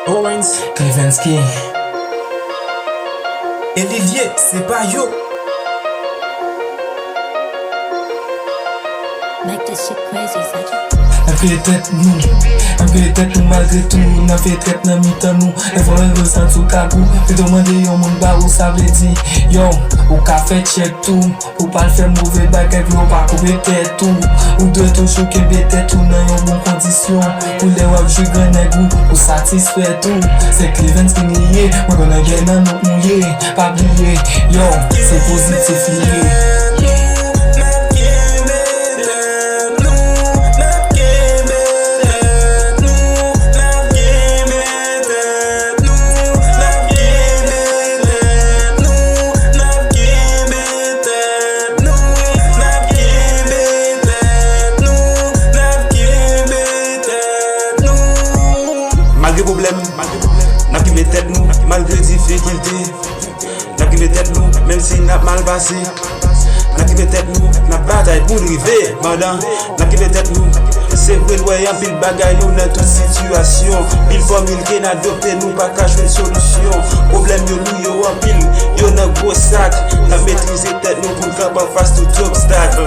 Owens, Klevenski. Olivier, c'est pas yo. Make this shit crazy, Sacha. An fè tèt nou malgré tout. Nan fè tèt nan mitan nou. E fò el resan sou kagou. Fè demande yon moun ba ou sa vle di. Yo, ou ka fè check tout. Ou pal fè mouve bagay vlo pa koube tèt tout. Ou dwe tou choke betè tout nan yon bon kondisyon. Ou le wap jwe greneg ou satisfè tout. Se Klevenski niye, mwen konan gen nan nou mouye. Pa bliye, yo, se pozitif liye. Malgré problème, n'a qui met tête nous, malgré difficulté. N'a qui met tête nous, même si n'a mal passé. N'a qui met tête nous, n'a bataille pour arriver. Pendant, n'a qui met tête nous, c'est vrai, ouais, en pile bagaille nous dans toute situation. Pile formule qui n'a adopté nous, pas cacher une solution. Problème yo nous, yo en pile, yo n'a gros sac. N'a maîtrisé tête nous pour faire face tout obstacle.